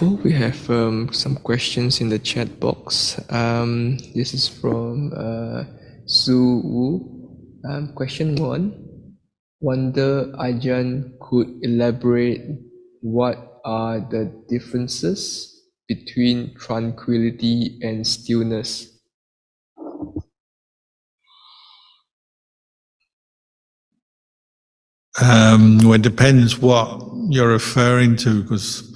Noble, we have some questions in the chat box. This is from Su Wu. Question 1. Wonder Ajahn could elaborate what are the differences between tranquility and stillness? Well, it depends what you're referring to, because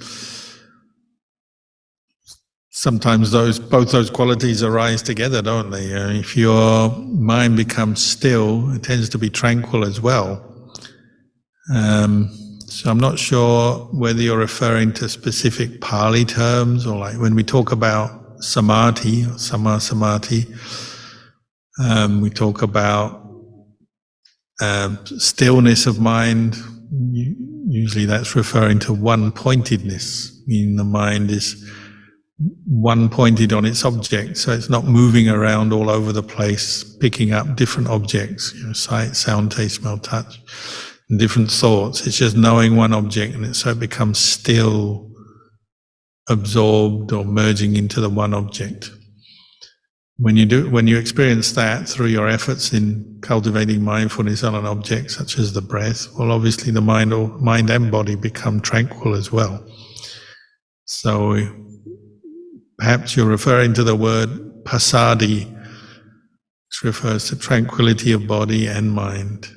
sometimes both those qualities arise together, don't they? If your mind becomes still, it tends to be tranquil as well. So I'm not sure whether you're referring to specific Pali terms, or like when we talk about samadhi or sama samadhi, we talk about stillness of mind. Usually that's referring to one-pointedness, meaning the mind is one-pointed on its object, so it's not moving around all over the place, picking up different objects, sight, sound, taste, smell, touch, and different thoughts. It's just knowing one object, and so it becomes still, absorbed or merging into the one object. When you experience that through your efforts in cultivating mindfulness on an object such as the breath, well, obviously the mind and body become tranquil as well. So perhaps you're referring to the word passaddhi, which refers to tranquility of body and mind.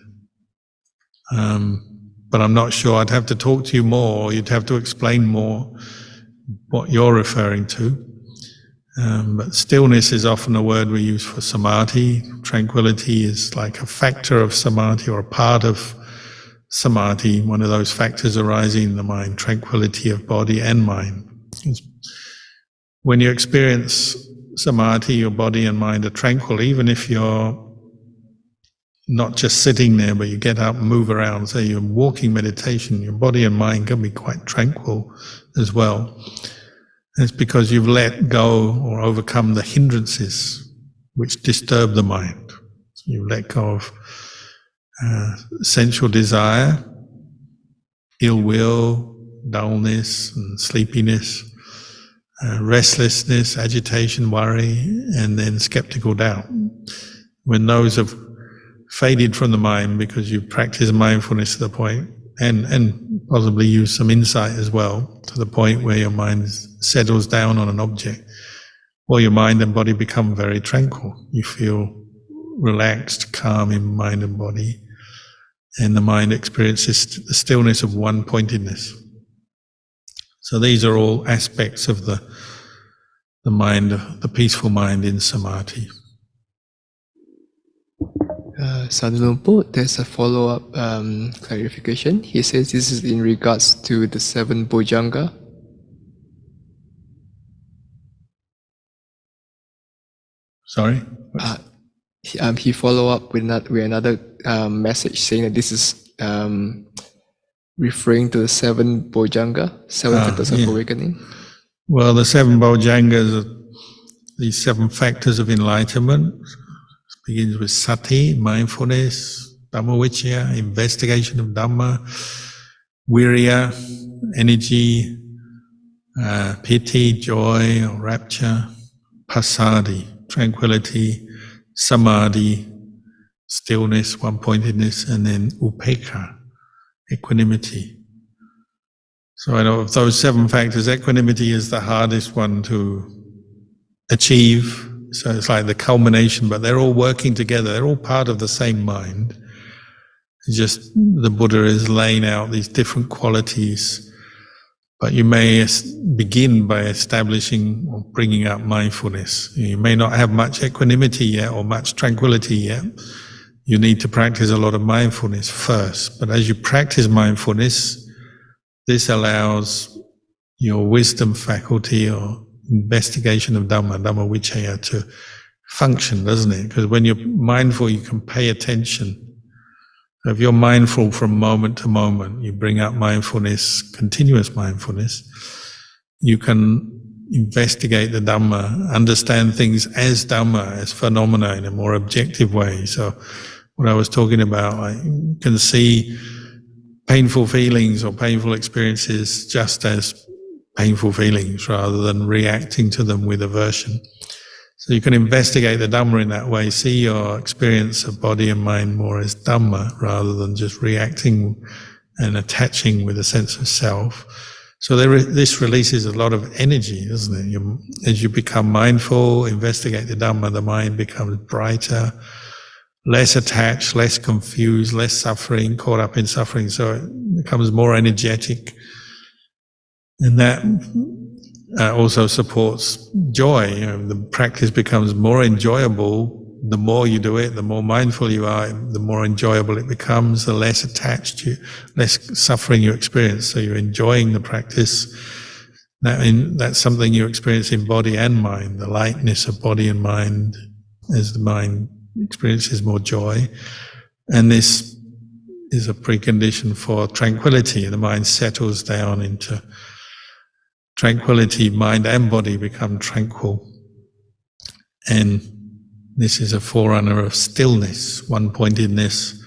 But I'm not sure. I'd have to talk to you more, or you'd have to explain more what you're referring to. But stillness is often a word we use for samadhi. Tranquility is like a factor of samadhi, or a part of samadhi, one of those factors arising in the mind, tranquility of body and mind. When you experience samadhi, your body and mind are tranquil, even if you're not just sitting there, but you get up and move around. Say you're walking meditation, your body and mind can be quite tranquil as well. It's because you've let go or overcome the hindrances which disturb the mind. So you let go of sensual desire, ill will, dullness and sleepiness, restlessness, agitation, worry, and then skeptical doubt. When those have faded from the mind because you practice mindfulness to the point, and possibly use some insight as well, to the point where your mind settles down on an object, well, your mind and body become very tranquil. You feel relaxed, calm in mind and body, and the mind experiences the stillness of one-pointedness. So these are all aspects of the mind, the peaceful mind in samadhi. Sadhulumpo, there's a follow-up clarification. He says this is in regards to the 7 bojjhanga. Sorry? He follow up with another message saying that this is referring to the 7 bojjhanga, 7 factors of awakening. Well, the 7 bojjhangas are these 7 factors of enlightenment. It begins with sati, mindfulness, Dhamma, investigation of Dhamma, virya, energy, piti, joy or rapture, passaddhi, tranquility, samadhi, stillness, one-pointedness, and then upekkha, equanimity. So I know of those 7 factors, equanimity is the hardest one to achieve. So it's like the culmination, but they're all working together. They're all part of the same mind. It's just the Buddha is laying out these different qualities. But you may begin by establishing or bringing up mindfulness. You may not have much equanimity yet or much tranquility yet. You need to practice a lot of mindfulness first. But as you practice mindfulness, this allows your wisdom faculty or investigation of Dhamma Vichaya, to function, doesn't it? Because when you're mindful, you can pay attention. If you're mindful from moment to moment, you bring up mindfulness, continuous mindfulness, you can investigate the Dhamma, understand things as Dhamma, as phenomena in a more objective way. So what I was talking about, I can see painful feelings or painful experiences just as painful feelings rather than reacting to them with aversion. So you can investigate the Dhamma in that way, see your experience of body and mind more as Dhamma rather than just reacting and attaching with a sense of self. So this releases a lot of energy, doesn't it? As you become mindful, investigate the Dhamma, the mind becomes brighter, less attached, less confused, less suffering, caught up in suffering. So it becomes more energetic. And that also supports joy. The practice becomes more enjoyable. The more you do it, the more mindful you are, the more enjoyable it becomes, the less attached you, less suffering you experience. So you're enjoying the practice. That's something you experience in body and mind, the lightness of body and mind as the mind experiences more joy. And this is a precondition for tranquility. The mind settles down into tranquility, mind and body become tranquil. And this is a forerunner of stillness, one-pointedness.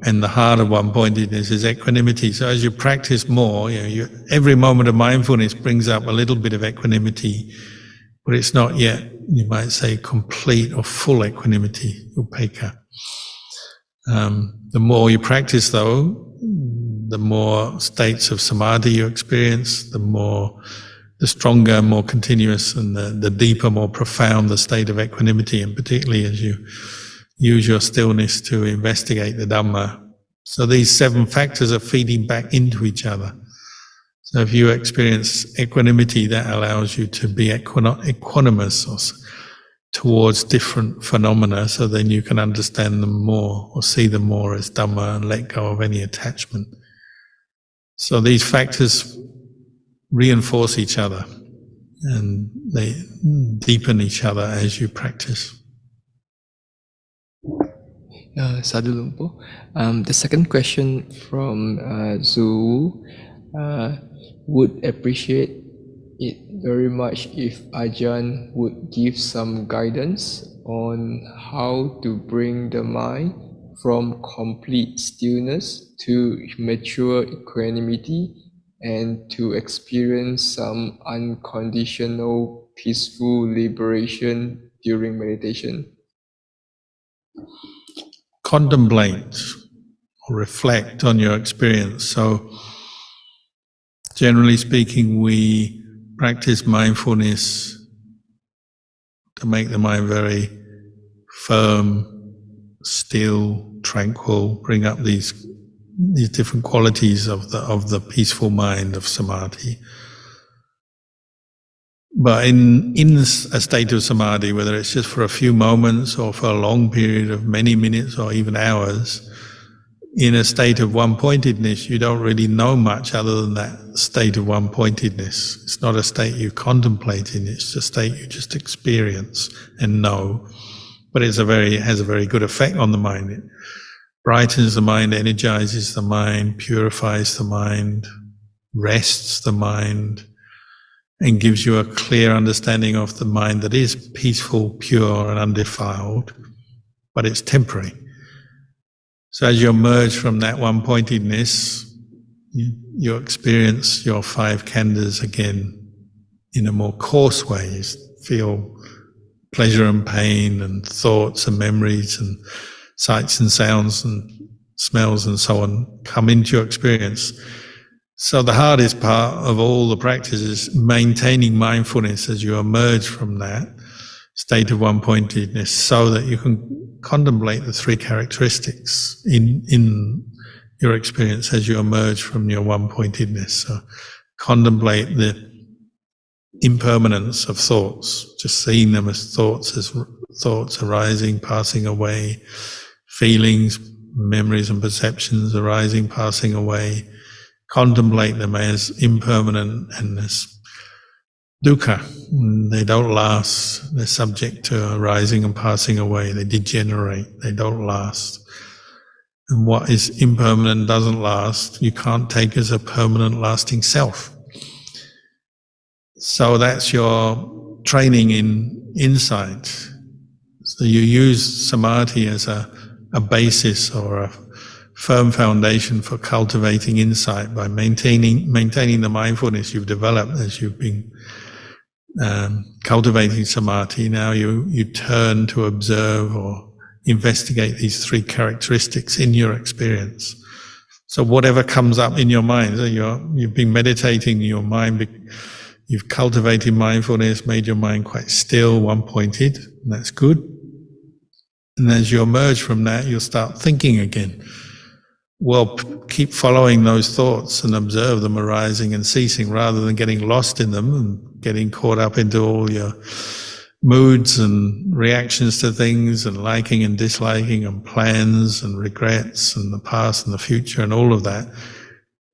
And the heart of one-pointedness is equanimity. So as you practice more, every moment of mindfulness brings up a little bit of equanimity, but it's not yet, you might say, complete or full equanimity, upekkha. The more you practice, though, the more states of samadhi you experience, the stronger, more continuous, and the deeper, more profound the state of equanimity, and particularly as you use your stillness to investigate the Dhamma. So these 7 factors are feeding back into each other. So if you experience equanimity, that allows you to be equanimous towards different phenomena, so then you can understand them more or see them more as Dhamma and let go of any attachment. So these factors reinforce each other and they deepen each other as you practice. Sadhu Lumpo. The second question from Zhu would appreciate it very much if Ajahn would give some guidance on how to bring the mind from complete stillness to mature equanimity and to experience some unconditional peaceful liberation during meditation. Contemplate or reflect on your experience. So generally speaking, we practice mindfulness to make the mind very firm, still, tranquil, bring up these different qualities of the peaceful mind of samadhi. But in a state of samadhi, whether it's just for a few moments or for a long period of many minutes or even hours, in a state of one-pointedness, you don't really know much other than that state of one-pointedness. It's not a state you contemplate in, it's a state you just experience and know. But it has a very good effect on the mind. It brightens the mind, energizes the mind, purifies the mind, rests the mind, and gives you a clear understanding of the mind that is peaceful, pure, and undefiled, but it's temporary. So as you emerge from that one-pointedness, you experience your 5 khandhas again in a more coarse way. You feel pleasure and pain and thoughts and memories and sights and sounds and smells and so on come into your experience. So the hardest part of all the practice is maintaining mindfulness as you emerge from that state of one-pointedness, so that you can contemplate the 3 characteristics in your experience as you emerge from your one-pointedness. So contemplate the impermanence of thoughts, just seeing them as thoughts arising, passing away, feelings, memories and perceptions arising, passing away. Contemplate them as impermanent and as Duca. They don't last. They're subject to arising and passing away. They degenerate. They don't last. And what is impermanent doesn't last. You can't take as a permanent, lasting self. So that's your training in insight. So you use samadhi as a basis or a firm foundation for cultivating insight by maintaining the mindfulness you've developed as you've been cultivating samadhi. Now you turn to observe or investigate these three characteristics in your experience. So whatever comes up in your mind, so you've been meditating in your mind, you've cultivated mindfulness, made your mind quite still, one-pointed, and that's good. And as you emerge from that, you'll start thinking again. Well, keep following those thoughts and observe them arising and ceasing rather than getting lost in them and getting caught up into all your moods and reactions to things and liking and disliking and plans and regrets and the past and the future and all of that.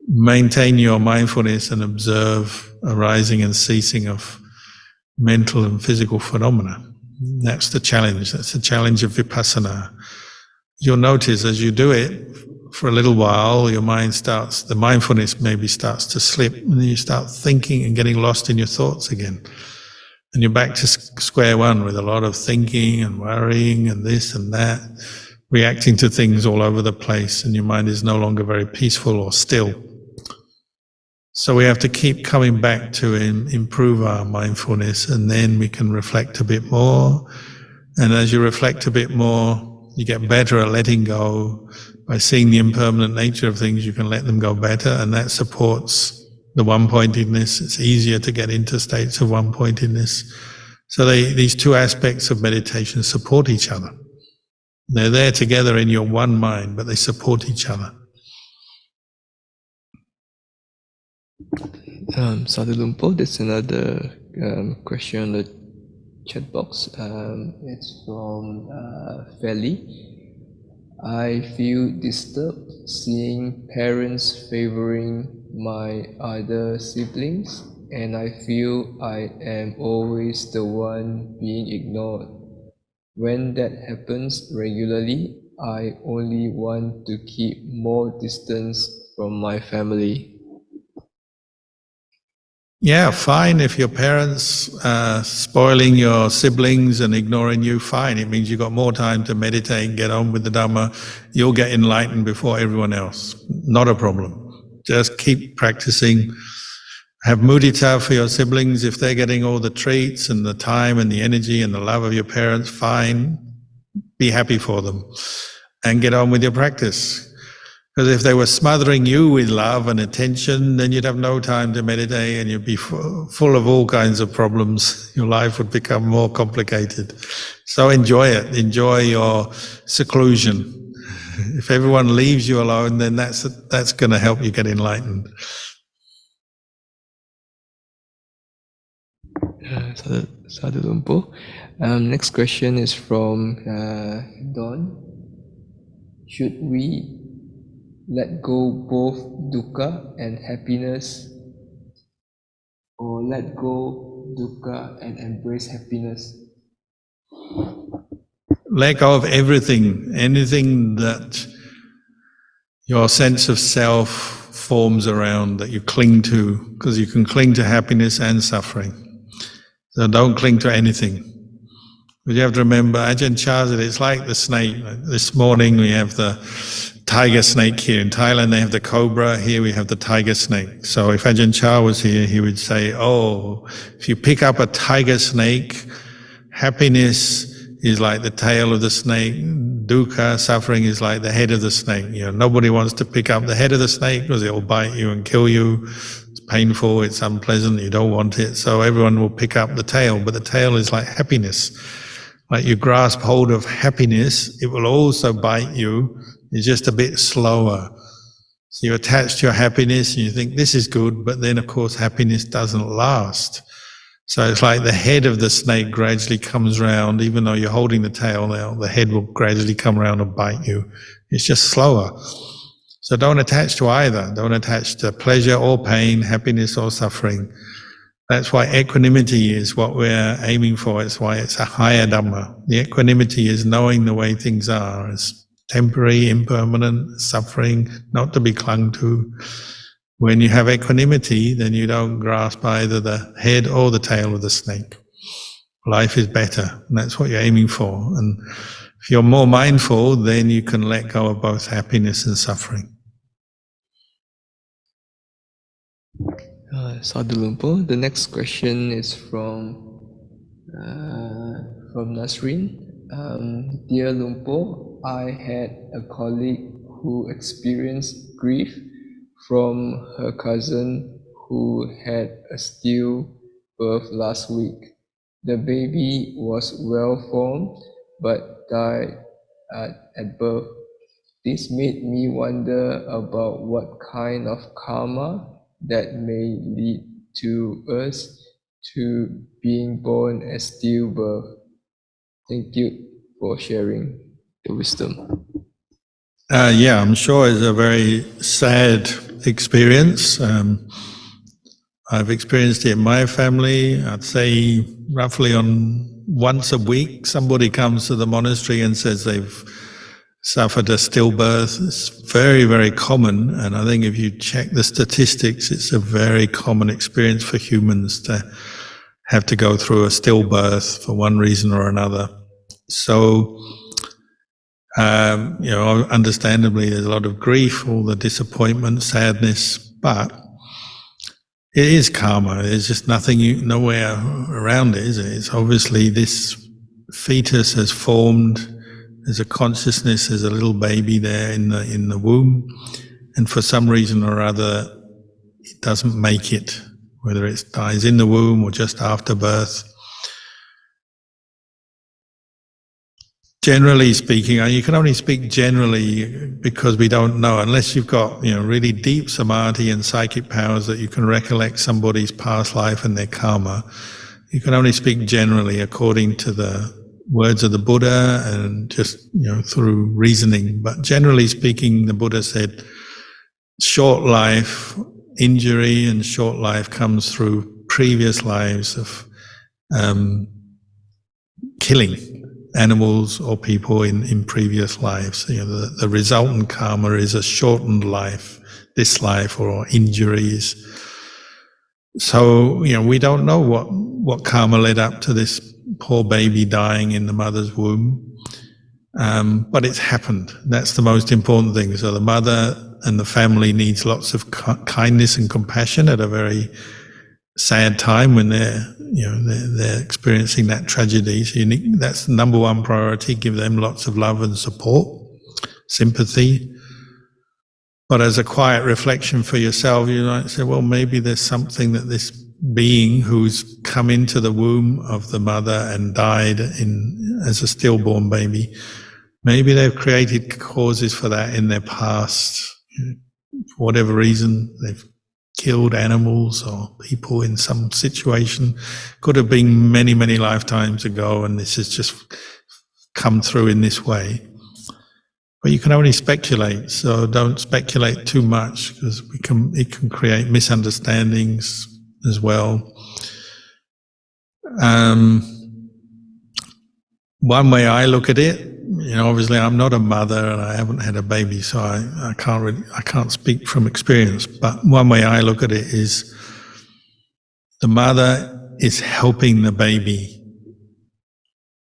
Maintain your mindfulness and observe arising and ceasing of mental and physical phenomena. That's the challenge. That's the challenge of vipassana. You'll notice as you do it for a little while, the mindfulness maybe starts to slip, and then you start thinking and getting lost in your thoughts again. And you're back to square one with a lot of thinking and worrying and this and that, reacting to things all over the place, and your mind is no longer very peaceful or still. So we have to keep coming back to improve our mindfulness, and then we can reflect a bit more. And as you reflect a bit more, you get better at letting go. By seeing the impermanent nature of things, you can let them go better, and that supports the one-pointedness. It's easier to get into states of one-pointedness. So these two aspects of meditation support each other. They're there together in your one mind, but they support each other. Sadhu Lumpo, there's another question on the chat box. It's from Feli. I feel disturbed seeing parents favoring my other siblings, and I feel I am always the one being ignored. When that happens regularly, I only want to keep more distance from my family. Yeah, fine. If your parents are spoiling your siblings and ignoring you, fine. It means you've got more time to meditate and get on with the Dhamma. You'll get enlightened before everyone else. Not a problem. Just keep practicing. Have mudita for your siblings. If they're getting all the treats and the time and the energy and the love of your parents, fine. Be happy for them and get on with your practice. Because if they were smothering you with love and attention, then you'd have no time to meditate and you'd be full of all kinds of problems. Your life would become more complicated. So enjoy it. Enjoy your seclusion. If everyone leaves you alone, then that's going to help you get enlightened. Sadhu Lumpo. Next question is from Don. Should we let go both dukkha and happiness, or let go dukkha and embrace happiness? Let go of everything, anything that your sense of self forms around, that you cling to, because you can cling to happiness and suffering. So don't cling to anything. But you have to remember, Ajahn Chah, it's like the snake. This morning we have the tiger snake here. In Thailand they have the cobra, here we have the tiger snake. So if Ajahn Chah was here, he would say, oh, if you pick up a tiger snake, happiness is like the tail of the snake, dukkha, suffering, is like the head of the snake. Nobody wants to pick up the head of the snake because it will bite you and kill you. It's painful, it's unpleasant, you don't want it. So everyone will pick up the tail, but the tail is like happiness. Like you grasp hold of happiness, it will also bite you. It's just a bit slower. So you attach to your happiness and you think this is good, but then of course happiness doesn't last. So it's like the head of the snake gradually comes round, even though you're holding the tail now, the head will gradually come around and bite you. It's just slower. So don't attach to either. Don't attach to pleasure or pain, happiness or suffering. That's why equanimity is what we're aiming for. It's why it's a higher Dhamma. The equanimity is knowing the way things are as temporary, impermanent, suffering, not to be clung to. When you have equanimity, then you don't grasp either the head or the tail of the snake. Life is better, and that's what you're aiming for. And If you're more mindful, then you can let go of both happiness and suffering. Sadhu Lumpo. The next question is from Nasrin. Dear Lumpo, I had a colleague who experienced grief from her cousin who had a stillbirth last week. The baby was well formed but died at birth. This made me wonder about what kind of karma that may lead to us to being born as stillbirth. Thank you for sharing the wisdom. Yeah, I'm sure it's a very sad experience. I've experienced it in my family. I'd say roughly on once a week, somebody comes to the monastery and says they've suffered a stillbirth. It's very, very common. And I think if you check the statistics, it's a very common experience for humans to have to go through a stillbirth for one reason or another. So, understandably, there's a lot of grief, all the disappointment, sadness, but it is karma. There's just nowhere around it, is it? It's obviously this fetus has formed. There's a consciousness. There's a little baby there in the womb, and for some reason or other, it doesn't make it. Whether it dies in the womb or just after birth. Generally speaking, you can only speak generally because we don't know, unless you've got really deep samadhi and psychic powers that you can recollect somebody's past life and their karma. You can only speak generally according to the words of the Buddha and just through reasoning. But generally speaking, the Buddha said, short life, injury and short life comes through previous lives of killing animals or people in previous lives. The resultant karma is a shortened life, this life, or injuries. So, we don't know what karma led up to this poor baby dying in the mother's womb. But it's happened. That's the most important thing. So the mother and the family needs lots of kindness and compassion at a very sad time when they're experiencing that tragedy. So that's the number one priority. Give them lots of love and support, sympathy. But as a quiet reflection for yourself, you might say, well, maybe there's something that this being who's come into the womb of the mother and died as a stillborn baby, maybe they've created causes for that in their past. For whatever reason, they've killed animals or people in some situation. Could have been many, many lifetimes ago, and this has just come through in this way. But you can only speculate, so don't speculate too much, because it can create misunderstandings as well. One way I look at it, obviously I'm not a mother and I haven't had a baby, so I can't speak from experience. But one way I look at it is the mother is helping the baby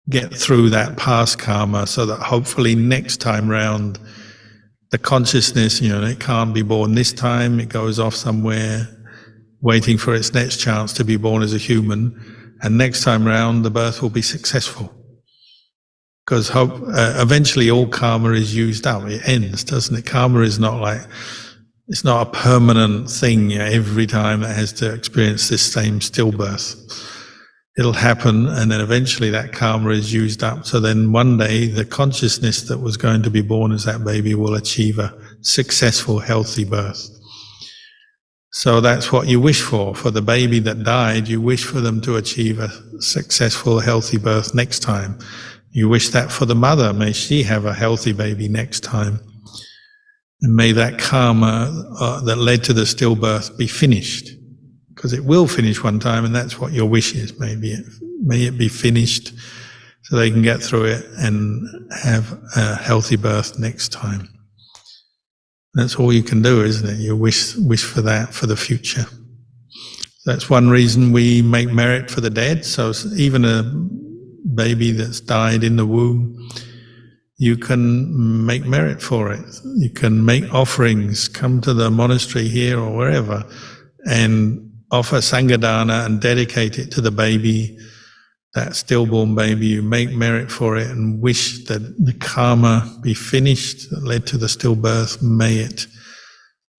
get through that past karma, so that hopefully next time round, the consciousness, it can't be born this time, it goes off somewhere, waiting for its next chance to be born as a human, and next time round the birth will be successful. Because eventually all karma is used up, it ends, doesn't it? Karma is it's not a permanent thing, every time that has to experience this same stillbirth. It'll happen, and then eventually that karma is used up. So then one day the consciousness that was going to be born as that baby will achieve a successful, healthy birth. So that's what you wish for. For the baby that died, you wish for them to achieve a successful, healthy birth next time. You wish that for the mother. May she have a healthy baby next time. And may that karma that led to the stillbirth be finished. Because it will finish one time, and that's what your wish is. May it be finished so they can get through it and have a healthy birth next time. That's all you can do, isn't it? You wish for that for the future. That's one reason we make merit for the dead. So even a baby that's died in the womb, you can make merit for it. You can make offerings, come to the monastery here or wherever, and offer Sanghadana and dedicate it to the baby, that stillborn baby. You make merit for it and wish that the karma be finished that led to the stillbirth. May it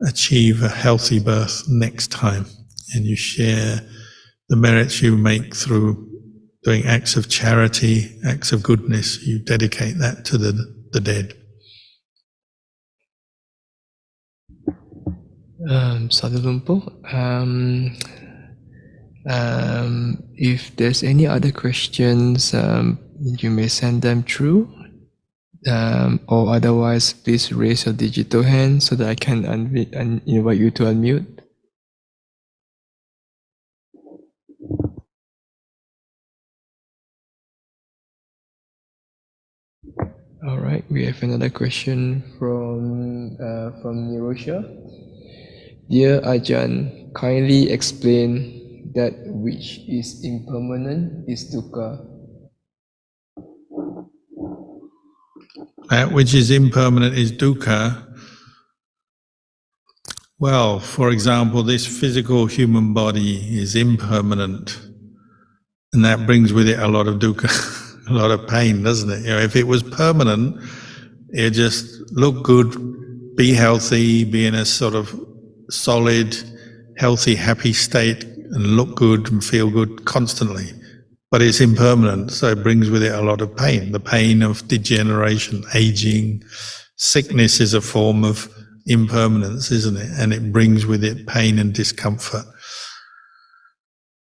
achieve a healthy birth next time. And you share the merits you make through doing acts of charity, acts of goodness. You dedicate that to the dead. Sadhu Lumpo, if there's any other questions, you may send them through, or otherwise, please raise your digital hand so that I can invite you to unmute. All right, we have another question from Nirosha. Dear Ajahn, kindly explain that which is impermanent is dukkha. That which is impermanent is dukkha. Well, for example, this physical human body is impermanent, and that brings with it a lot of dukkha, a lot of pain, doesn't it? You know, if it was permanent, it just look good, be healthy, be in a sort of solid, healthy, happy state, and look good and feel good constantly. But it's impermanent, so it brings with it a lot of pain. The pain of degeneration, aging, sickness is a form of impermanence, isn't it? And it brings with it pain and discomfort.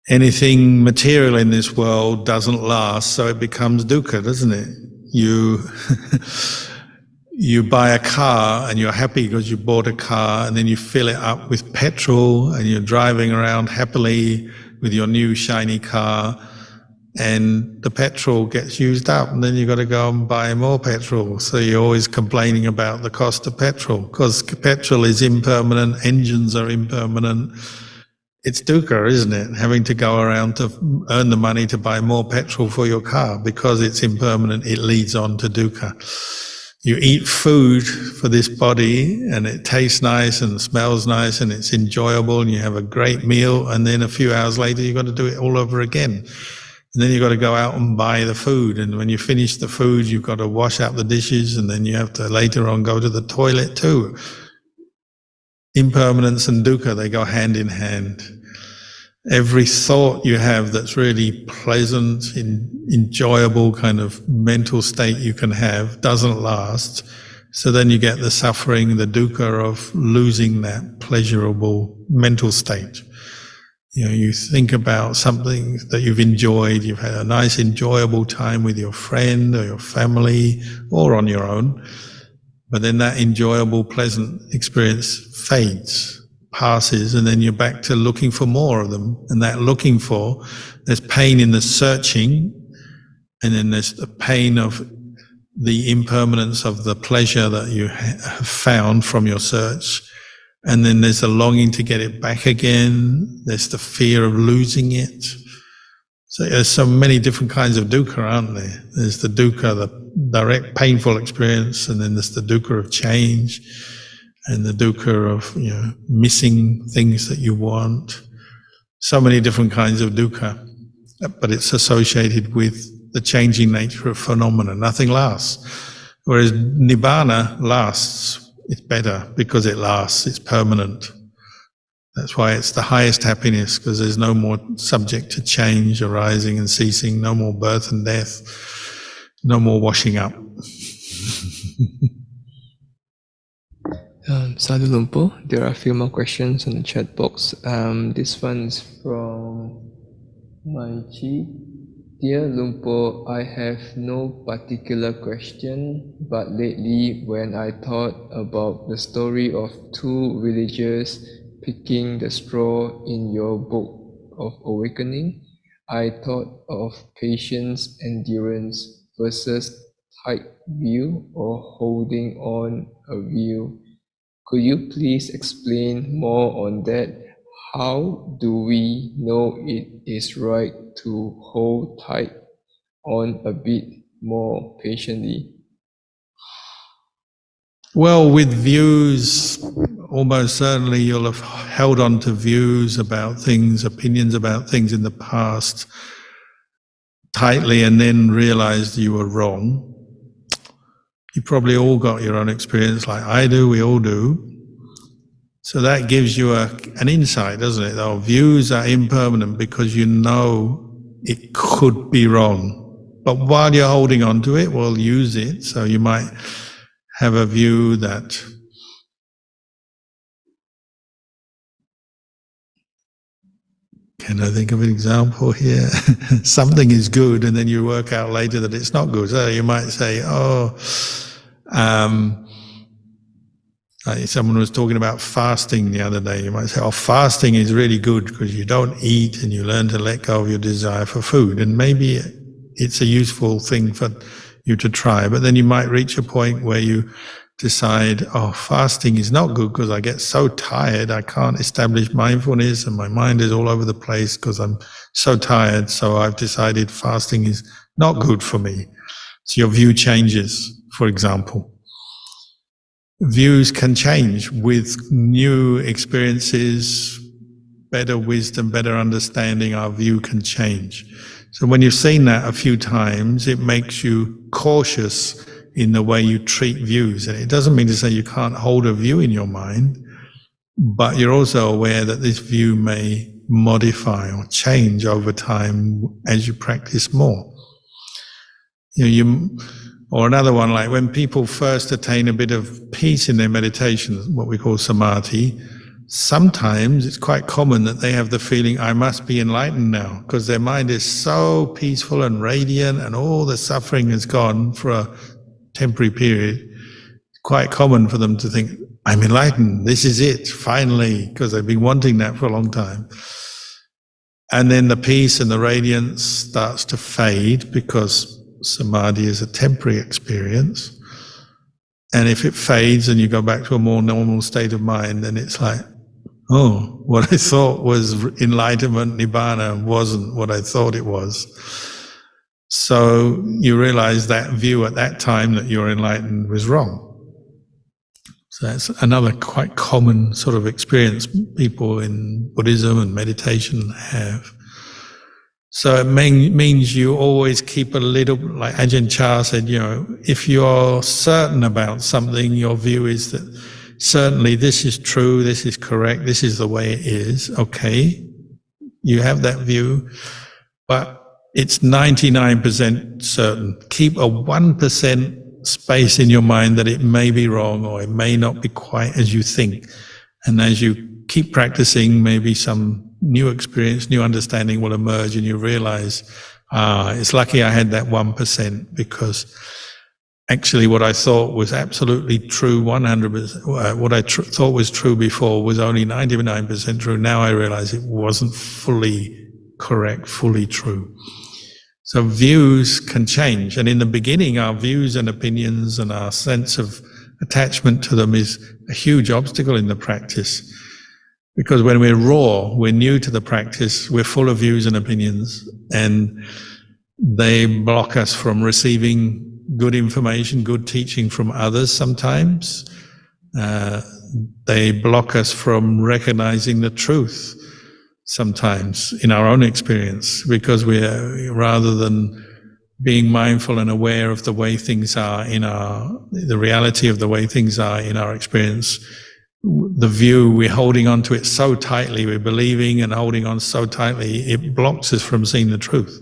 Anything material in this world doesn't last, so it becomes dukkha, doesn't it? You you buy a car and you're happy because you bought a car, and then you fill it up with petrol and you're driving around happily with your new shiny car, and the petrol gets used up, and then you've got to go and buy more petrol. So you're always complaining about the cost of petrol, because petrol is impermanent, engines are impermanent. It's dukkha, isn't it? Having to go around to earn the money to buy more petrol for your car. Because it's impermanent, it leads on to dukkha. You eat food for this body and it tastes nice and smells nice and it's enjoyable and you have a great meal, and then a few hours later you've got to do it all over again. And then you've got to go out and buy the food, and when you finish the food you've got to wash up the dishes, and then you have to later on go to the toilet too. Impermanence and dukkha, they go hand in hand. Every thought you have that's really pleasant, enjoyable kind of mental state you can have doesn't last. So then you get the suffering, the dukkha of losing that pleasurable mental state. You know, you think about something that you've enjoyed, you've had a nice enjoyable time with your friend or your family or on your own, but then that enjoyable, pleasant experience fades, passes, and then you're back to looking for more of them. And that looking for, there's pain in the searching, and then there's the pain of the impermanence of the pleasure that you have found from your search. And then there's the longing to get it back again. There's the fear of losing it. So there's so many different kinds of dukkha, aren't there? There's the dukkha, the direct painful experience, and then there's the dukkha of change, and the dukkha of, you know, missing things that you want. So many different kinds of dukkha, but it's associated with the changing nature of phenomena. Nothing lasts. Whereas nibbana lasts. It's better because it lasts, it's permanent. That's why it's the highest happiness, because there's no more subject to change, arising and ceasing, no more birth and death, no more washing up. Sadhu Lumpo, there are a few more questions in the chat box. This one is from Maichi. Dear Lumpo, I have no particular question, but lately when I thought about the story of two villagers picking the straw in your book of awakening, I thought of patience, endurance versus tight view or holding on a view. Could you please explain more on that? How do we know it is right to hold tight on a bit more patiently? Well, with views, almost certainly you'll have held on to views about things, opinions about things in the past tightly and then realized you were wrong. You probably all got your own experience like I do, we all do. So that gives you an insight, doesn't it? Our views are impermanent because you know it could be wrong. But while you're holding on to it, we'll use it. So you might have a view that can I think of an example here? Something is good, and then you work out later that it's not good. So you might say, someone was talking about fasting the other day. You might say, fasting is really good because you don't eat and you learn to let go of your desire for food. And maybe it's a useful thing for you to try. But then you might reach a point where you decide, fasting is not good because I get so tired, I can't establish mindfulness and my mind is all over the place because I'm so tired. So I've decided fasting is not good for me. So your view changes, for example. Views can change with new experiences, better wisdom, better understanding, our view can change. So when you've seen that a few times, it makes you cautious in the way you treat views. And it doesn't mean to say you can't hold a view in your mind, but you're also aware that this view may modify or change over time as you practice more. Or another one, like when people first attain a bit of peace in their meditation, what we call samadhi, sometimes it's quite common that they have the feeling, I must be enlightened now, because their mind is so peaceful and radiant and all the suffering is gone for a temporary period. It's quite common for them to think, I'm enlightened, this is it, finally, because they've been wanting that for a long time. And then the peace and the radiance starts to fade because samadhi is a temporary experience. And if it fades and you go back to a more normal state of mind, then it's like, what I thought was enlightenment, nibbana, wasn't what I thought it was. So you realize that view at that time that you're enlightened was wrong. So that's another quite common sort of experience people in Buddhism and meditation have. So it means you always keep a little, like Ajahn Chah said, if you're certain about something, your view is that certainly this is true, this is correct, this is the way it is, okay, you have that view, but it's 99% certain. Keep a 1% space in your mind that it may be wrong or it may not be quite as you think. And as you keep practicing, maybe some new experience, new understanding will emerge and you realize, it's lucky I had that 1% because actually what I thought was absolutely true 100%, what I thought was true before was only 99% true. Now I realize it wasn't fully correct, fully true. So views can change. And in the beginning, our views and opinions and our sense of attachment to them is a huge obstacle in the practice. Because when we're raw, we're new to the practice, we're full of views and opinions, and they block us from receiving good information, good teaching from others sometimes. They block us from recognizing the truth sometimes in our own experience, because we're, rather than being mindful and aware of the way things are the reality of the way things are in our experience, the view, we're holding on to it so tightly, we're believing and holding on so tightly, it blocks us from seeing the truth.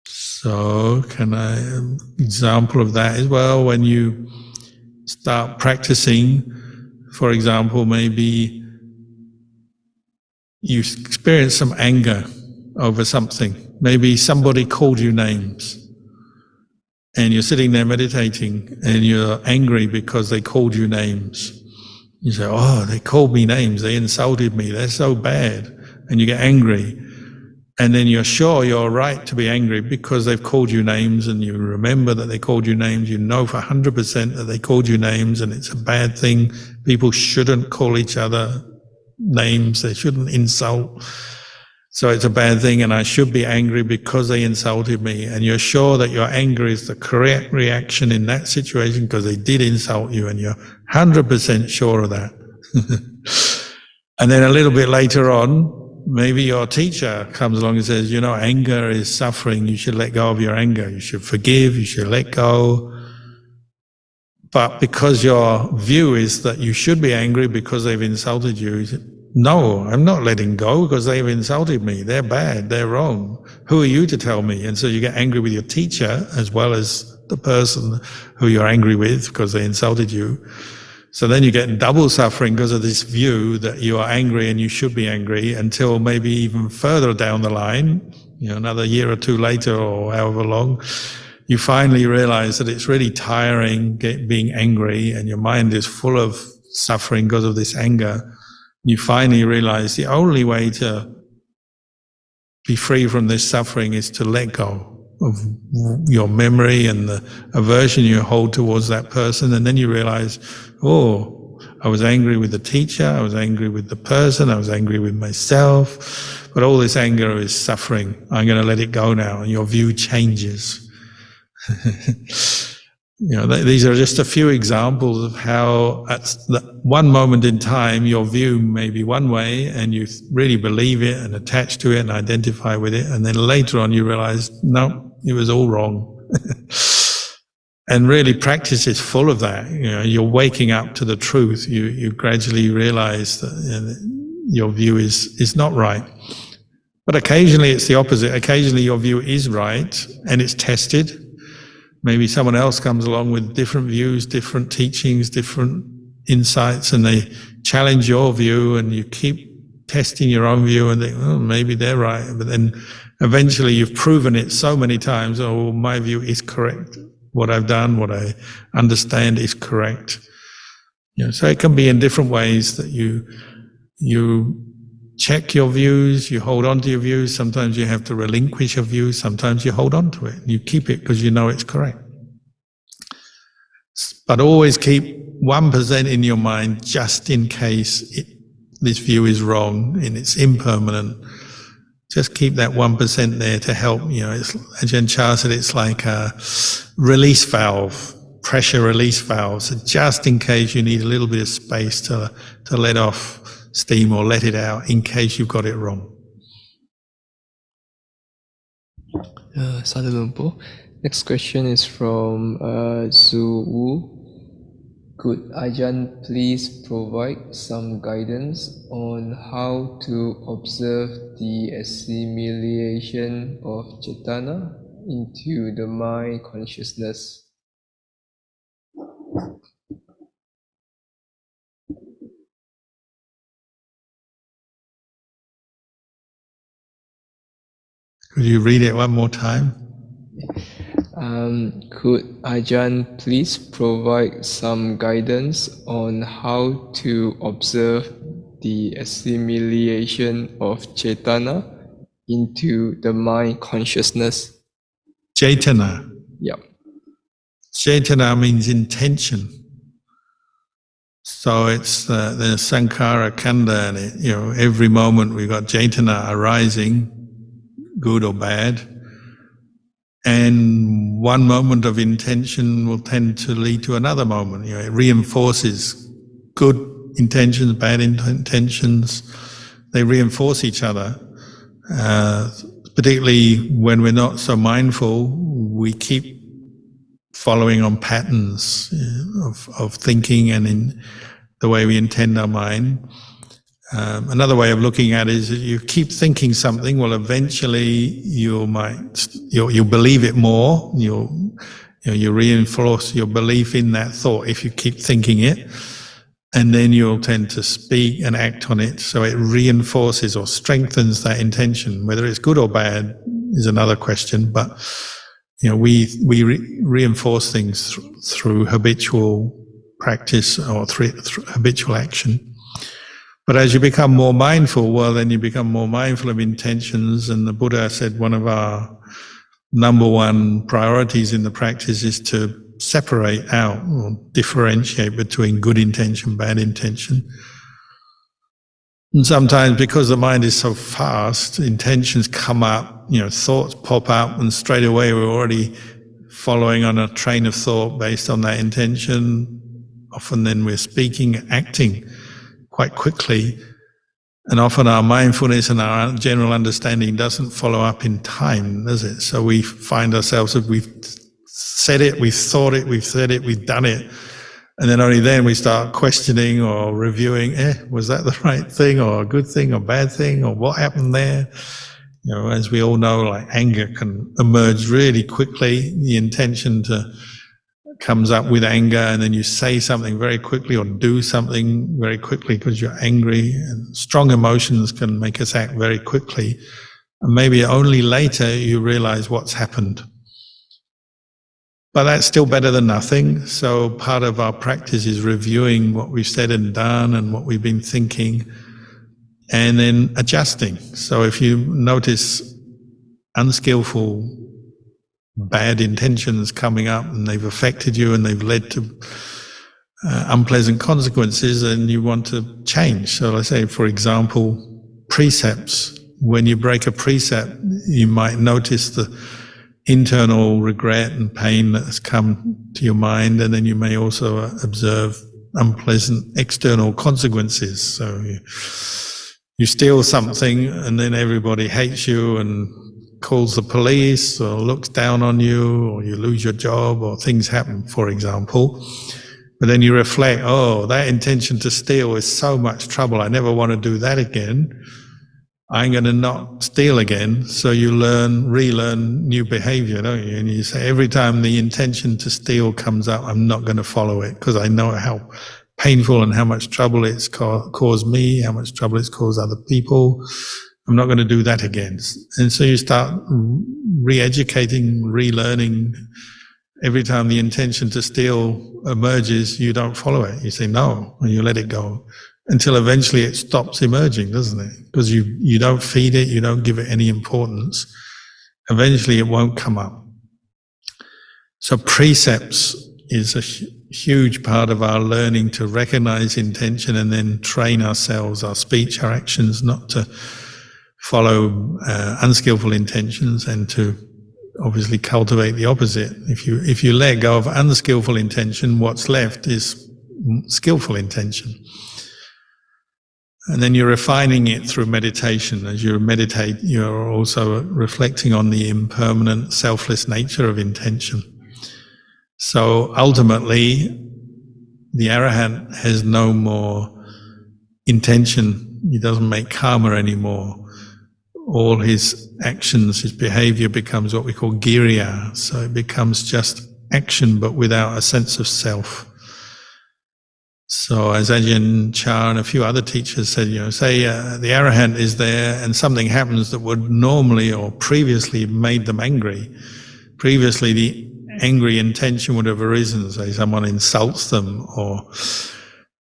So example of that is, well, when you start practicing, for example, maybe you experience some anger over something. Maybe somebody called you names and you're sitting there meditating and you're angry because they called you names. You say, they called me names, they insulted me, they're so bad. And you get angry. And then you're sure you're right to be angry because they've called you names, and you remember that they called you names. You know for 100% that they called you names and it's a bad thing. People shouldn't call each other names. They shouldn't insult. So it's a bad thing, and I should be angry because they insulted me. And you're sure that your anger is the correct reaction in that situation because they did insult you, and you're 100% sure of that. And then a little bit later on, maybe your teacher comes along and says, you know, anger is suffering. You should let go of your anger. You should forgive. You should let go. But because your view is that you should be angry because they've insulted you, no, I'm not letting go because they've insulted me. They're bad. They're wrong. Who are you to tell me? And so you get angry with your teacher as well as the person who you're angry with because they insulted you. So then you get double suffering because of this view that you are angry and you should be angry, until maybe even further down the line, you know, another year or two later or however long, you finally realize that it's really tiring being angry and your mind is full of suffering because of this anger. You finally realize the only way to be free from this suffering is to let go of your memory and the aversion you hold towards that person. And then you realize, oh, I was angry with the teacher, I was angry with the person, I was angry with myself, but all this anger is suffering. I'm going to let it go now, and your view changes. You know, these are just a few examples of how at one moment in time your view may be one way and you really believe it and attach to it and identify with it, and then later on you realize, no, it was all wrong. And really practice is full of that. You know, you're waking up to the truth. You gradually realize that, you know, your view is not right. But occasionally it's the opposite. Occasionally your view is right and it's tested. Maybe someone else comes along with different views, different teachings, different insights, and they challenge your view, and you keep testing your own view and think, oh, maybe they're right. But then eventually you've proven it so many times, oh, my view is correct. What I've done, what I understand is correct. You know, so it can be in different ways that you check your views, you hold on to your views. Sometimes you have to relinquish your views. Sometimes you hold on to it. You keep it because you know it's correct. But always keep 1% in your mind just in case this view is wrong and it's impermanent. Just keep that 1% there to help. You know, it's, Ajahn Chah said, it's like a release valve, pressure release valve. So just in case you need a little bit of space to let off steam or let it out in case you've got it wrong. Sadhu Lumpur. Next question is from Zhu Wu. Could Ajahn please provide some guidance on how to observe the assimilation of chitana into the mind consciousness? Could you read it one more time? Could Ajahn please provide some guidance on how to observe the assimilation of chitana into the mind consciousness? Chitana. Yep. Chitana means intention. So it's the sankhara kanda, and it, you know, every moment we've got chitana arising, good or bad. And one moment of intention will tend to lead to another moment. You know, it reinforces good intentions, bad intentions. They reinforce each other. Particularly when we're not so mindful, we keep following on patterns of thinking and in the way we intend our mind. Another way of looking at it is that you keep thinking something, well, eventually you'll believe it more. You reinforce your belief in that thought if you keep thinking it, and then you'll tend to speak and act on it. So it reinforces or strengthens that intention. Whether it's good or bad is another question, but you know, we reinforce things through habitual practice or through habitual action. But as you become more mindful, well, then you become more mindful of intentions. And the Buddha said one of our number one priorities in the practice is to separate out or differentiate between good intention, bad intention. And sometimes because the mind is so fast, intentions come up, thoughts pop up, and straight away we're already following on a train of thought based on that intention. Often then we're speaking, acting quite quickly, and often our mindfulness and our general understanding doesn't follow up in time, does it? So we find ourselves that we've said it, we've thought it, we've said it, we've done it, and then only then we start questioning or reviewing, was that the right thing or a good thing or bad thing or what happened there? As we all know, like anger can emerge really quickly. The intention comes up with anger, and then you say something very quickly or do something very quickly because you're angry. And strong emotions can make us act very quickly. And maybe only later you realize what's happened. But that's still better than nothing. So part of our practice is reviewing what we've said and done and what we've been thinking, and then adjusting. So if you notice unskillful, bad intentions coming up and they've affected you and they've led to unpleasant consequences, and you want to change. So let's say, for example, precepts. When you break a precept, you might notice the internal regret and pain that has come to your mind, and then you may also observe unpleasant external consequences. So you steal something and then everybody hates you and calls the police or looks down on you, or you lose your job or things happen, for example. But then you reflect, that intention to steal is so much trouble, I never want to do that again. I'm going to not steal again. So you relearn new behavior, don't you? And you say, every time the intention to steal comes up, I'm not going to follow it because I know how painful and how much trouble it's caused me, how much trouble it's caused other people. I'm not going to do that again. And so you start re-educating, relearning. Every time the intention to steal emerges, you don't follow it. You say no, and you let it go, until eventually it stops emerging, doesn't it? Because you don't feed it, you don't give it any importance. Eventually it won't come up. So precepts is a huge part of our learning to recognize intention and then train ourselves, our speech, our actions, not to follow unskillful intentions, and to obviously cultivate the opposite. If you let go of unskillful intention, what's left is skillful intention. And then you're refining it through meditation. As you meditate, you're also reflecting on the impermanent, selfless nature of intention. So ultimately, the Arahant has no more intention. He doesn't make karma anymore. All his actions, his behavior becomes what we call giriya. So it becomes just action, but without a sense of self. So as Ajahn Chah and a few other teachers said, say the Arahant is there and something happens that would normally or previously made them angry. Previously the angry intention would have arisen, say someone insults them or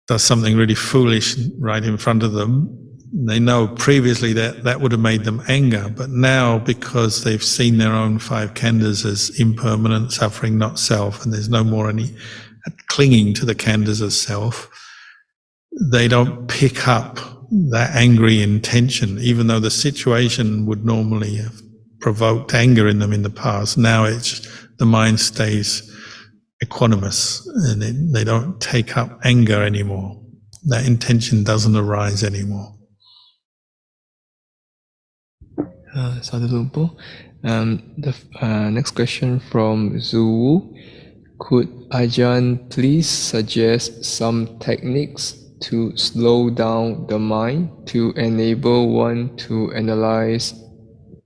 does something really foolish right in front of them. They know previously that would have made them anger, but now because they've seen their own five khandhas as impermanent, suffering, not self, and there's no more any clinging to the khandhas as self, they don't pick up that angry intention, even though the situation would normally have provoked anger in them in the past. Now the mind stays equanimous and they don't take up anger anymore. That intention doesn't arise anymore. Sadhu Lumpo. The next question from Zhu. Could Ajahn please suggest some techniques to slow down the mind to enable one to analyze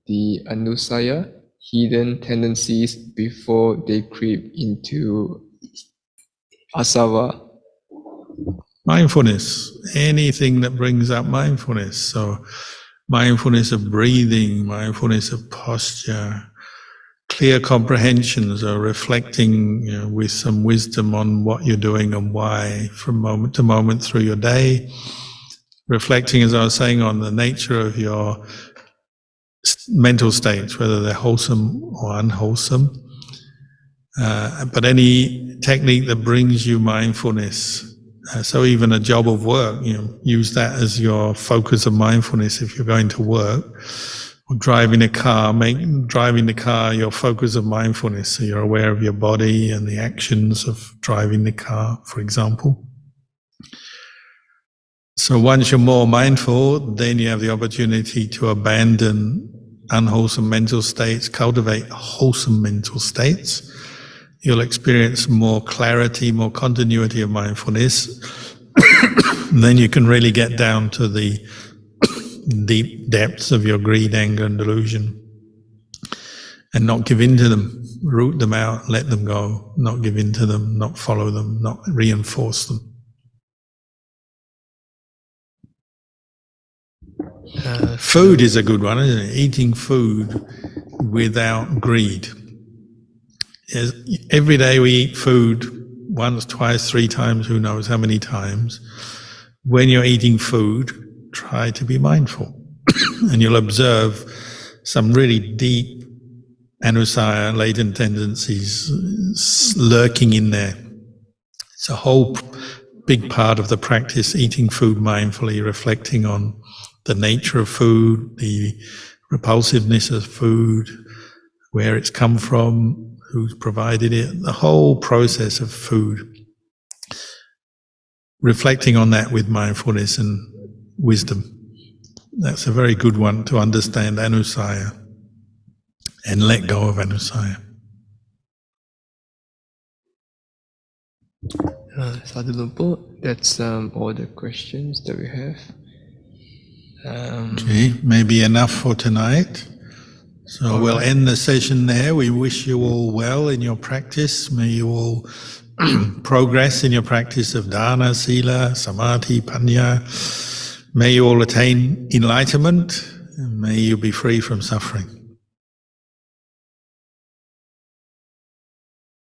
the anusaya, hidden tendencies, before they creep into asava? Mindfulness, anything that brings up mindfulness. So mindfulness of breathing, mindfulness of posture, clear comprehensions, or reflecting with some wisdom on what you're doing and why from moment to moment through your day. Reflecting, as I was saying, on the nature of your mental states, whether they're wholesome or unwholesome. But any technique that brings you mindfulness So even a job of work, use that as your focus of mindfulness. If you're going to work or driving a car, make driving the car your focus of mindfulness. So you're aware of your body and the actions of driving the car, for example. So once you're more mindful, then you have the opportunity to abandon unwholesome mental states, cultivate wholesome mental states. You'll experience more clarity, more continuity of mindfulness. Then you can really get down to the deep depths of your greed, anger, and delusion and not give in to them, root them out, let them go, not give in to them, not follow them, not reinforce them. Food is a good one, isn't it? Eating food without greed. Every day we eat food once, twice, 3 times, who knows how many times. When you're eating food, try to be mindful. And you'll observe some really deep anusaya, latent tendencies lurking in there. It's a whole big part of the practice, eating food mindfully, reflecting on the nature of food, the repulsiveness of food, where it's come from, who's provided it, the whole process of food. Reflecting on that with mindfulness and wisdom. That's a very good one to understand anusaya and let go of anusaya. Sadhu Lumpo, that's all the questions that we have. Okay, maybe enough for tonight. So we'll end the session there. We wish you all well in your practice. May you all progress in your practice of dana, sila, samadhi, panya. May you all attain enlightenment, and may you be free from suffering.